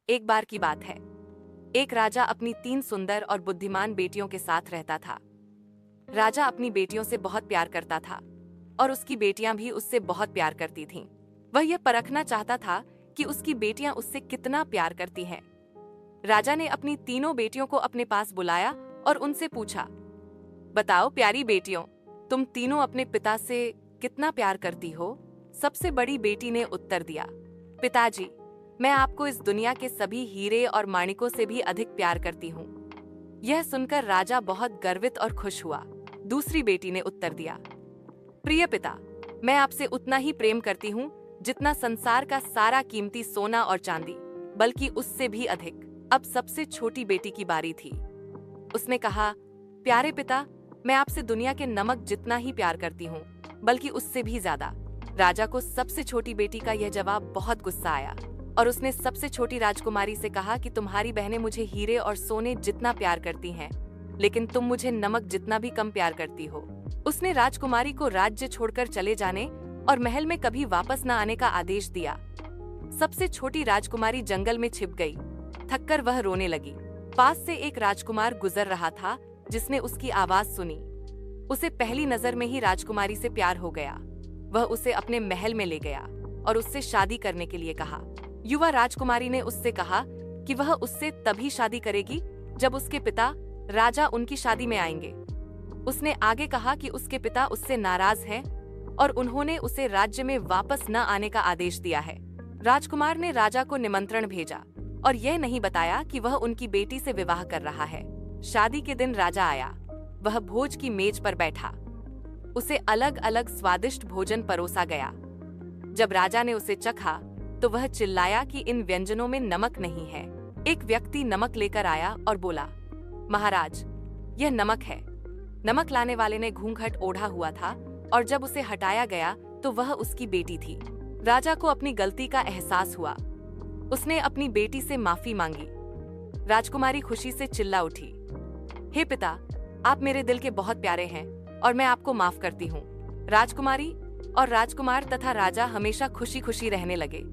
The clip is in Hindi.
एक बार की बात है। एक राजा अपनी 3 सुंदर और बुद्धिमान बेटियों के साथ रहता था। राजा अपनी बेटियों से बहुत प्यार करता था और उसकी बेटियां भी उससे बहुत प्यार करती थीं। वह यह परखना चाहता था कि उसकी बेटियां उससे कितना प्यार करती हैं। राजा ने अपनी तीनों बेटियों को अपने पास बुलाया और उनसे पूछा, बताओ प्यारी बेटियों, तुम तीनों अपने पिता से कितना प्यार करती हो? सबसे बड़ी बेटी ने उत्तर दिया, पिताजी, मैं आपको इस दुनिया के सभी हीरे और माणिकों से भी अधिक प्यार करती हूँ। यह सुनकर राजा बहुत गर्वित और खुश हुआ। दूसरी बेटी ने उत्तर दिया, प्रिय पिता, मैं आपसे उतना ही प्रेम करती हूँ जितना संसार का सारा कीमती सोना और चांदी, बल्कि उससे भी अधिक। अब सबसे छोटी बेटी की बारी थी। उसने कहा, प्यारे पिता, मैं आपसे दुनिया के नमक जितना ही प्यार करती हूँ, बल्कि उससे भी ज्यादा। राजा को सबसे छोटी बेटी का यह जवाब बहुत गुस्सा आया और उसने सबसे छोटी राजकुमारी से कहा कि तुम्हारी बहनें मुझे हीरे और सोने जितना प्यार करती हैं, लेकिन तुम मुझे नमक जितना भी कम प्यार करती हो। उसने राजकुमारी को राज्य छोड़कर चले जाने और महल में कभी वापस न आने का आदेश दिया। सबसे छोटी राजकुमारी जंगल में छिप गई। थककर वह रोने लगी। पास से एक राजकुमार गुजर रहा था जिसने उसकी आवाज सुनी। उसे पहली नजर में ही राजकुमारी से प्यार हो गया। वह उसे अपने महल में ले गया और उससे शादी करने के लिए कहा। युवा राजकुमारी ने उससे कहा कि वह उससे तभी शादी करेगी जब उसके पिता राजा उनकी शादी में आएंगे। उसने आगे कहा कि उसके पिता उससे नाराज हैं और उन्होंने उसे राज्य में वापस न आने का आदेश दिया है। राजकुमार ने राजा को निमंत्रण भेजा और यह नहीं बताया कि वह उनकी बेटी से विवाह कर रहा है। शादी के दिन राजा आया। वह भोज की मेज पर बैठा। उसे अलग अलग स्वादिष्ट भोजन परोसा गया। जब राजा ने उसे चखा तो वह चिल्लाया कि इन व्यंजनों में नमक नहीं है। एक व्यक्ति नमक लेकर आया और बोला, महाराज, यह नमक है। नमक लाने वाले ने घूंघट ओढ़ा हुआ था और जब उसे हटाया गया तो वह उसकी बेटी थी। राजा को अपनी गलती का एहसास हुआ। उसने अपनी बेटी से माफी मांगी। राजकुमारी खुशी से चिल्ला उठी, हे पिता, आप मेरे दिल के बहुत प्यारे हैं और मैं आपको माफ करती हूँ। राजकुमारी और राजकुमार तथा राजा हमेशा खुशी खुशी रहने लगे।